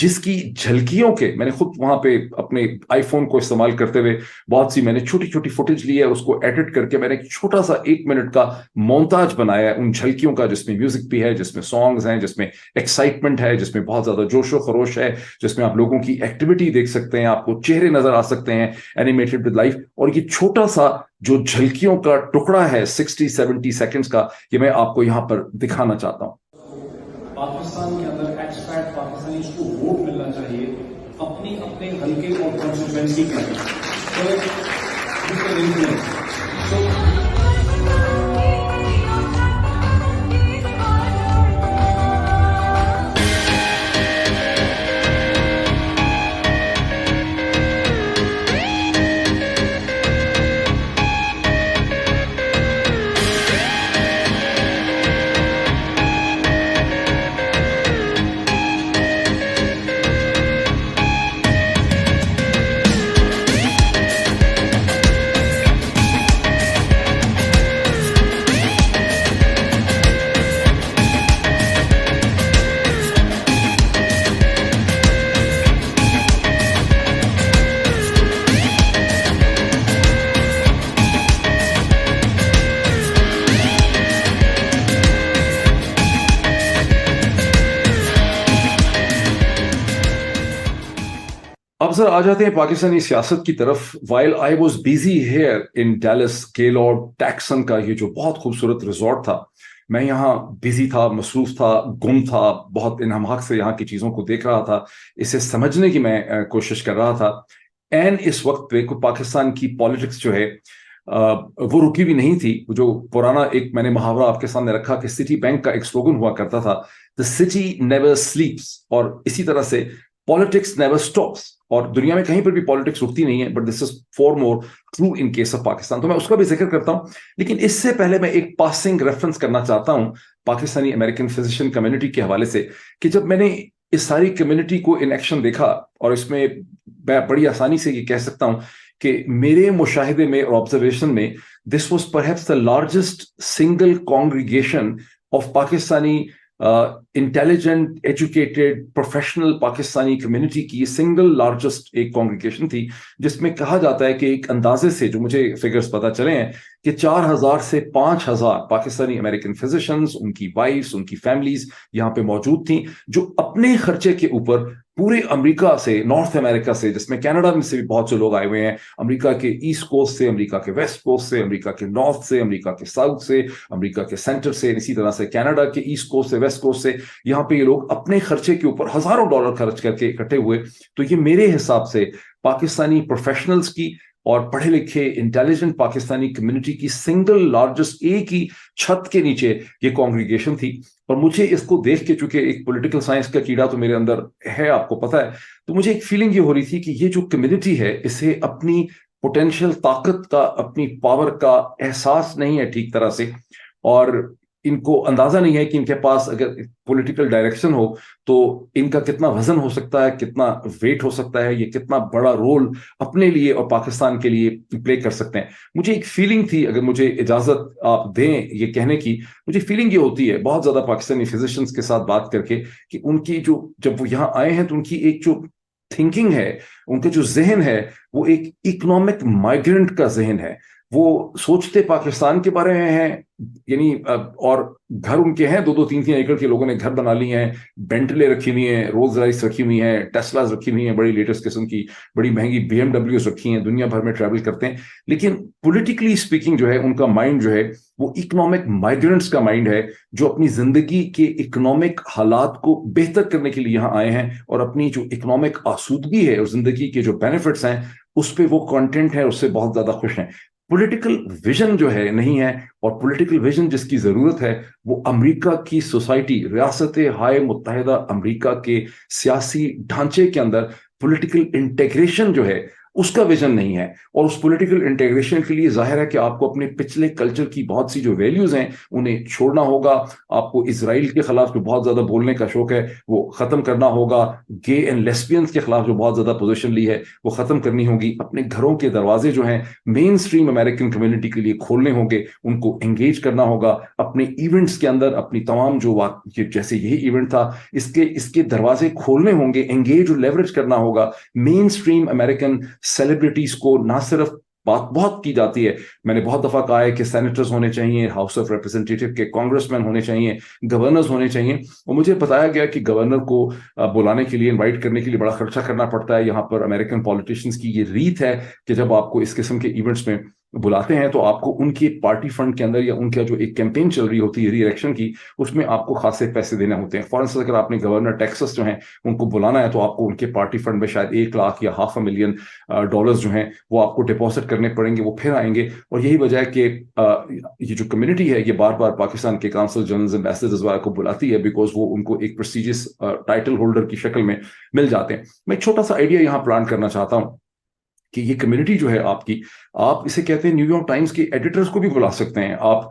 جس کی جھلکیوں کے میں نے خود وہاں پہ اپنے آئی فون کو استعمال کرتے ہوئے بہت سی میں نے چھوٹی چھوٹی فوٹیج لی ہے اور اس کو ایڈٹ کر کے میں نے ایک چھوٹا سا 1 منٹ کا مونتاج بنایا ہے ان جھلکیوں کا، جس میں میوزک بھی ہے، جس میں سانگز ہیں، جس میں ایکسائٹمنٹ ہے، جس میں بہت زیادہ جوش و خروش ہے، جس میں آپ لوگوں کی ایکٹیویٹی دیکھ سکتے ہیں، آپ کو چہرے نظر آ سکتے ہیں اینیمیٹڈ ود لائف. اور یہ چھوٹا سا جو جھلکیوں کا ٹکڑا ہے 60-70 سیکنڈز کا، یہ میں آپ کو یہاں پر دکھانا چاہتا ہوں. پاکستان کے اندر ایکسپیٹ پاکستانیز کو ووٹ ملنا چاہیے اپنی اپنے حلقے اور کانسٹیٹوینسی کے اب سر آ جاتے ہیں پاکستانی سیاست کی طرف. While I was busy here in Dallas, Gaylord Texan کا یہ جو بہت خوبصورت ریزورٹ تھا، میں یہاں بزی تھا، مصروف تھا، گم تھا، بہت انہماک سے یہاں کی چیزوں کو دیکھ رہا تھا، اسے سمجھنے کی میں کوشش کر رہا تھا. اس وقت پہ پاکستان کی پالیٹکس جو ہے وہ رکی بھی نہیں تھی. جو پرانا ایک میں نے محاورہ آپ کے سامنے رکھا کہ سٹی بینک کا ایک سلوگن ہوا کرتا تھا، the city never sleeps، اور اسی طرح سے پالیٹکس نیور اسٹاپس. اور دنیا میں کہیں پر بھی پالیٹکس رکتی نہیں ہے، but this is for more true in case of Pakistan. تو میں اس کا بھی ذکر کرتا ہوں، لیکن اس سے پہلے میں ایک پاسنگ ریفرنس کرنا چاہتا ہوں پاکستانی امریکن فزیشین کمیونٹی کے حوالے سے، کہ جب میں نے اس ساری کمیونٹی کو ان ایکشن دیکھا، اور اس میں میں بڑی آسانی سے یہ کہہ سکتا ہوں کہ میرے مشاہدے میں اور آبزرویشن میں this was perhaps the largest single congregation of Pakistani intelligent educated professional Pakistani community کی یہ سنگل لارجسٹ ایک کانگریگیشن تھی، جس میں کہا جاتا ہے کہ ایک اندازے سے جو مجھے فگرز پتہ چلے ہیں کہ 4000 سے 5000 پاکستانی امریکن فزیشنز، ان کی وائفز، ان کی فیملیز یہاں پہ موجود تھیں، جو اپنے خرچے کے اوپر پورے امریکہ سے، نارتھ امریکہ سے، جس میں کینیڈا میں سے بھی بہت سے لوگ آئے ہوئے ہیں، امریکہ کے ایسٹ کوسٹ سے، امریکہ کے ویسٹ کوسٹ سے، امریکہ کے نارتھ سے، امریکہ کے ساؤتھ سے، امریکہ کے سینٹر سے، اسی طرح سے کینیڈا کے ایسٹ کوسٹ سے، ویسٹ کوسٹ سے، یہاں پہ یہ لوگ اپنے خرچے کے اوپر ہزاروں ڈالر خرچ کر کے اکٹھے ہوئے. تو یہ میرے حساب سے پاکستانی پروفیشنلز کی اور پڑھے لکھے انٹیلیجنٹ پاکستانی کمیونٹی کی سنگل لارجسٹ ایک ہی چھت کے نیچے یہ کانگریگیشن تھی. اور مجھے اس کو دیکھ کے، چونکہ ایک پولیٹیکل سائنس کا کیڑا تو میرے اندر ہے، آپ کو پتہ ہے، تو مجھے ایک فیلنگ یہ ہو رہی تھی کہ یہ جو کمیونٹی ہے، اسے اپنی پوٹینشیل طاقت کا، اپنی پاور کا احساس نہیں ہے ٹھیک طرح سے، اور ان کو اندازہ نہیں ہے کہ ان کے پاس اگر پولیٹیکل ڈائریکشن ہو تو ان کا کتنا وزن ہو سکتا ہے، کتنا ویٹ ہو سکتا ہے، یہ کتنا بڑا رول اپنے لیے اور پاکستان کے لیے پلے کر سکتے ہیں. مجھے ایک فیلنگ تھی، اگر مجھے اجازت آپ دیں یہ کہنے کی، مجھے فیلنگ یہ ہوتی ہے بہت زیادہ پاکستانی فزیشنز کے ساتھ بات کر کے کہ ان کی جو، جب وہ یہاں آئے ہیں تو ان کی ایک جو تھنکنگ ہے، ان کا جو ذہن ہے، وہ ایک اکنامک مائیگرنٹ کا ذہن ہے. وہ سوچتے پاکستان کے بارے میں ہیں، یعنی اور گھر ان کے ہیں، 2-3 ایکڑ کے لوگوں نے گھر بنا لی ہیں، بینٹلے رکھی ہوئی ہیں، رولز رائس رکھی ہوئی ہیں، ٹیسلاز رکھی ہوئی ہیں، بڑی لیٹسٹ قسم کی بڑی مہنگی BMW رکھی ہیں، دنیا بھر میں ٹریول کرتے ہیں. لیکن پولیٹیکلی اسپیکنگ جو ہے ان کا مائنڈ جو ہے وہ اکنامک مائیگرنٹس کا مائنڈ ہے، جو اپنی زندگی کے اکنامک حالات کو بہتر کرنے کے لیے یہاں آئے ہیں، اور اپنی جو اکنامک آسودگی ہے اور زندگی کے جو بینیفٹس ہیں اس پہ وہ کانٹینٹ ہے، اس سے بہت زیادہ خوش ہیں. پولیٹیکل ویژن جو ہے نہیں ہے، اور پولیٹیکل ویژن جس کی ضرورت ہے وہ امریکہ کی سوسائٹی، ریاست ہائے متحدہ امریکہ کے سیاسی ڈھانچے کے اندر پولیٹیکل انٹیگریشن جو ہے اس کا ویژن نہیں ہے. اور اس پولیٹیکل انٹیگریشن کے لیے ظاہر ہے کہ آپ کو اپنے پچھلے کلچر کی بہت سی جو ویلیوز ہیں انہیں چھوڑنا ہوگا. آپ کو اسرائیل کے خلاف جو بہت زیادہ بولنے کا شوق ہے وہ ختم کرنا ہوگا. گے اینڈ لیسبینز کے خلاف جو بہت زیادہ پوزیشن لی ہے وہ ختم کرنی ہوگی. اپنے گھروں کے دروازے جو ہیں مین اسٹریم امریکن کمیونٹی کے لیے کھولنے ہوں گے, ان کو انگیج کرنا ہوگا. اپنے ایونٹس کے اندر اپنی تمام جو جیسے یہی ایونٹ تھا اس کے دروازے کھولنے ہوں گے, انگیج اور لیوریج کرنا ہوگا. مین اسٹریم امریکن سیلیبریٹیز کو نہ صرف بات بہت کی جاتی ہے, میں نے بہت دفعہ کہا ہے کہ سینیٹرز ہونے چاہیے, ہاؤس آف ریپرزینٹیٹو کے کانگریس مین ہونے چاہیے, گورنرز ہونے چاہیے. اور مجھے بتایا گیا کہ گورنر کو بلانے کے لیے, انوائٹ کرنے کے لیے بڑا خرچہ کرنا پڑتا ہے. یہاں پر امریکن پالیٹیشینز کی یہ ریت ہے کہ جب آپ کو اس قسم کے ایونٹس میں بلاتے ہیں تو آپ کو ان کی پارٹی فنڈ کے اندر یا ان کا جو ایک کیمپین چل رہی ہوتی ہے ری الیکشن کی, اس میں آپ کو خاصے پیسے دینے ہوتے ہیں. فار انسٹنس اگر آپ نے گورنر ٹیکسس جو ہیں ان کو بلانا ہے تو آپ کو ان کے پارٹی فنڈ میں شاید 1 لاکھ یا $500,000 جو ہیں وہ آپ کو ڈپازٹ کرنے پڑیں گے, وہ پھر آئیں گے. اور یہی وجہ ہے کہ یہ جو کمیونٹی ہے یہ بار بار پاکستان کے کانسل جنرلز ایمبیسڈرز وغیرہ کو بلاتی ہے, بیکاز وہ ان کو ایک پریسٹیجیس ٹائٹل ہولڈر کی شکل میں مل جاتے ہیں. میں ایک چھوٹا سا آئیڈیا یہاں پلان کرنا چاہتا ہوں کہ یہ کمیونٹی جو ہے آپ کی, آپ اسے کہتے ہیں نیو یارک ٹائمز کے ایڈیٹرز کو بھی بلا سکتے ہیں, آپ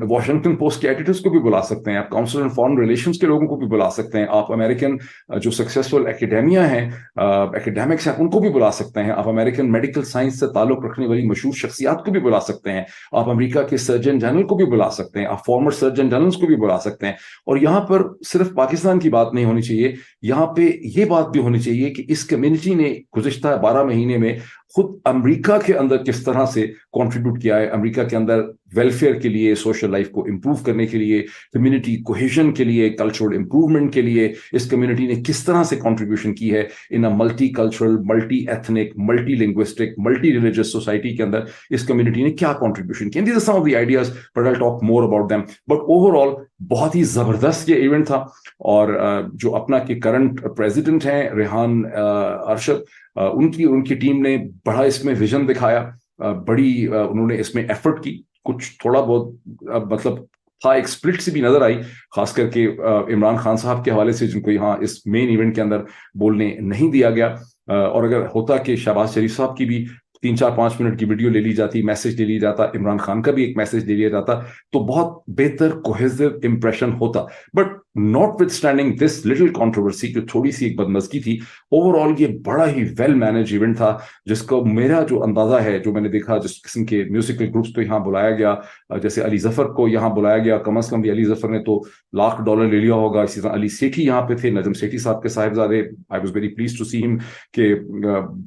واشنگٹن پوسٹ کے ایڈیٹرز کو بھی بلا سکتے ہیں, آپ کاؤنسل آن فارن ریلیشنز کے لوگوں کو بھی بلا سکتے ہیں, آپ امریکن جو سکسیسفل اکیڈیمیا ہیں, اکیڈیمکس ہیں, ان کو بھی بلا سکتے ہیں, آپ امریکن میڈیکل سائنس سے تعلق رکھنے والی مشہور شخصیات کو بھی بلا سکتے ہیں, آپ امریکہ کے سرجن جنرل کو بھی بلا سکتے ہیں, آپ فارمر سرجن جنرلز کو بھی بلا سکتے ہیں. اور یہاں پر صرف پاکستان کی بات نہیں ہونی چاہیے, یہاں پہ یہ بات بھی ہونی چاہیے کہ اس کمیونٹی نے گزشتہ 12 مہینے میں خود امریکہ کے اندر کس طرح سے کنٹریبیوٹ کیا ہے, امریکہ کے اندر ویلفیئر کے لیے, سوشل لائف کو امپروو کرنے کے لیے, کمیونٹی کوہیژن کے لیے, کلچرل امپروومنٹ کے لیے اس کمیونٹی نے کس طرح سے کنٹریبیوشن کی ہے in a multi cultural, multi ethnic, multi linguistic, multi religious society کے اندر اس کمیونٹی نے کیا کنٹریبیوشن کی. These are some of the ideas but I talk more about them. But overall بہت ہی زبردست یہ ایونٹ تھا. اور جو اپنا کے کرنٹ پریزیڈنٹ ہیں ریحان ارشد, ان کی ٹیم نے بڑا اس میں ویژن دکھایا, بڑی انہوں نے اس میں ایفرٹ کی. کچھ تھوڑا بہت مطلب تھا, ایک سپلٹ سی بھی نظر آئی, خاص کر کے عمران خان صاحب کے حوالے سے, جن کو یہاں اس مین ایونٹ کے اندر بولنے نہیں دیا گیا. اور اگر ہوتا کہ شہباز شریف صاحب کی بھی 3-4-5 منٹ کی ویڈیو لے لی جاتی, میسج لے لی جاتا, عمران خان کا بھی ایک میسج لے لیا جاتا, تو بہت بہتر کوہیزو امپریشن ہوتا. But not with standing this little controversy, جو تھوڑی سی ایک بدمزگی تھی, اوور آل یہ بڑا ہی ویل مینج ایونٹ تھا, جس کو میرا جو اندازہ ہے, جو میں نے دیکھا, جس قسم کے میوزیکل گروپس کو یہاں بلایا گیا, جیسے علی ظفر کو یہاں بلایا گیا, کم از کم بھی علی ظفر نے تو $1,00,000 لے لیا ہوگا. اسی طرح علی سیٹھی یہاں پہ تھے, نجم سیٹھی صاحب کے صاحبزادے. I was very pleased to see ہم کہ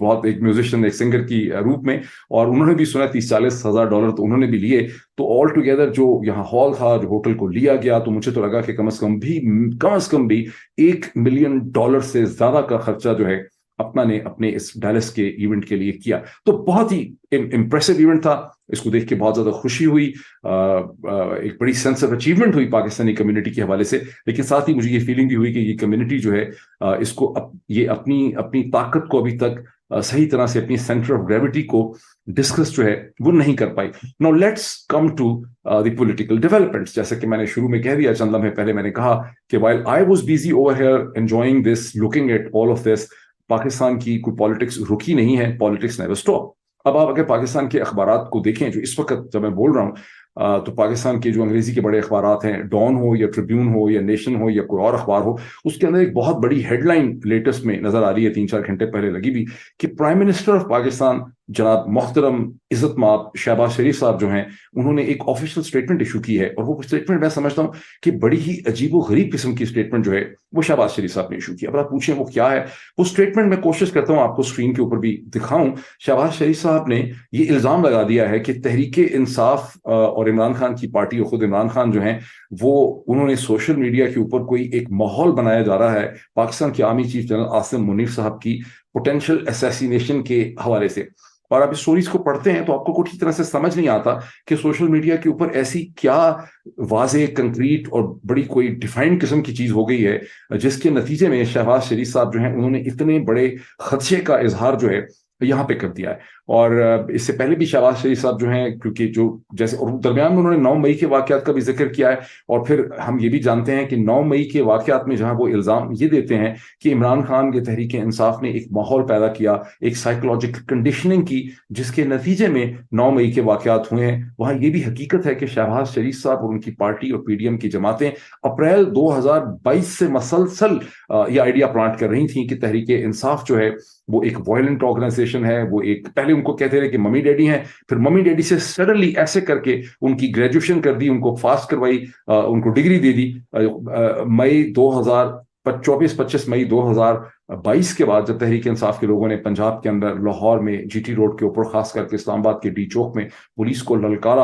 بہت ایک میوزیشین, ایک سنگر کی روپ میں, اور انہوں نے بھی سنا $30,000-40,000 تو انہوں نے بھی لیے. تو آل ٹوگیدر جو یہاں ہال تھا, جو ہوٹل کو لیا گیا, تو مجھے تو لگا کہ کم از کم بھی $1 ملین سے زیادہ کا خرچہ جو ہے اپنا نے اپنے اس ڈیلس کے ایونٹ کے لیے کیا. تو بہت ہی امپریسو ایونٹ تھا, اس کو دیکھ کے بہت زیادہ خوشی ہوئی, ایک بڑی سینس آف اچیومنٹ ہوئی پاکستانی کمیونٹی کے حوالے سے. لیکن ساتھ ہی مجھے یہ فیلنگ بھی ہوئی کہ یہ کمیونٹی جو ہے اس کو یہ اپنی طاقت کو ابھی تک صحیح طرح سے, اپنی سینٹر آف گریوٹی کو ڈسکس جو ہے وہ نہیں کر پائی. Now let's come to the political developments. جیسا کہ میں نے شروع میں کہہ دیا, چند لمحے پہلے میں نے کہا کہ while I was busy over here enjoying this, looking at all of this, Pakistan کی کوئی پالیٹکس رکی نہیں ہے, پالیٹکس never stop. اب آپ اگر پاکستان کے اخبارات کو دیکھیں جو اس وقت جب میں بول رہا ہوں, تو پاکستان کے جو انگریزی کے بڑے اخبارات ہیں, ڈان ہو یا ٹریبیون ہو یا نیشن ہو یا کوئی اور اخبار ہو, اس کے اندر ایک بہت بڑی ہیڈ لائن لیٹسٹ میں نظر آ رہی ہے, 3-4 گھنٹے پہلے لگی بھی, کہ پرائم منسٹر آف پاکستان جناب محترم عزت مآب شہباز شریف صاحب جو ہیں, انہوں نے ایک آفیشیل اسٹیٹمنٹ ایشو کی ہے. اور وہ اسٹیٹمنٹ میں سمجھتا ہوں کہ بڑی ہی عجیب و غریب قسم کی اسٹیٹمنٹ جو ہے وہ شہباز شریف صاحب نے ایشو کی. اب آپ پوچھیں وہ کیا ہے وہ اسٹیٹمنٹ, میں کوشش کرتا ہوں آپ کو اسکرین کے اوپر بھی دکھاؤں. شہباز شریف صاحب نے یہ الزام لگا دیا ہے کہ تحریک انصاف اور عمران خان کی پارٹی, اور خود عمران خان جو ہیں وہ, انہوں نے سوشل میڈیا کے اوپر کوئی ایک ماحول بنایا جا رہا ہے پاکستان کے army chief general Asim Munir صاحب کی پوٹینشیل اسیسینیشن کے حوالے سے. اور آپ اس سٹوریز کو پڑھتے ہیں تو آپ کو کچھ طرح سے سمجھ نہیں آتا کہ سوشل میڈیا کے اوپر ایسی کیا واضح, کنکریٹ اور بڑی کوئی ڈیفائنڈ قسم کی چیز ہو گئی ہے جس کے نتیجے میں شہباز شریف صاحب جو ہیں انہوں نے اتنے بڑے خدشے کا اظہار جو ہے یہاں پہ کر دیا ہے. اور اس سے پہلے بھی شہباز شریف صاحب جو ہیں, کیونکہ جو جیسے اور درمیان میں انہوں نے 9 مئی کے واقعات کا بھی ذکر کیا ہے, اور پھر ہم یہ بھی جانتے ہیں کہ 9 مئی کے واقعات میں جہاں وہ الزام یہ دیتے ہیں کہ عمران خان کے تحریک انصاف نے ایک ماحول پیدا کیا, ایک سائیکولوجیکل کنڈیشننگ کی, جس کے نتیجے میں 9 مئی کے واقعات ہوئے ہیں. وہاں یہ بھی حقیقت ہے کہ شہباز شریف صاحب اور ان کی پارٹی اور پی ڈی ایم کی جماعتیں اپریل 2022 سے مسلسل یہ آئیڈیا پلانٹ کر رہی تھیں کہ تحریک انصاف جو ہے وہ ایک وائلنٹ آرگنائزیشن ہے. وہ ایک پہلے ان کو کہتے رہے کہ ممی ڈیڈی ہیں, پھر ممی ڈیڈی سے سڈنلی ایسے کر کے ان کی گریجویشن کر دی, ان کو فاسٹ کروائی, ان کو ڈگری دے دی. مئی 25 مئی 2022 کے بعد جب تحریک انصاف کے لوگوں نے پنجاب کے اندر لاہور میں جی ٹی روڈ کے اوپر, خاص کر کے اسلام آباد کے ڈی چوک میں پولیس کو للکارا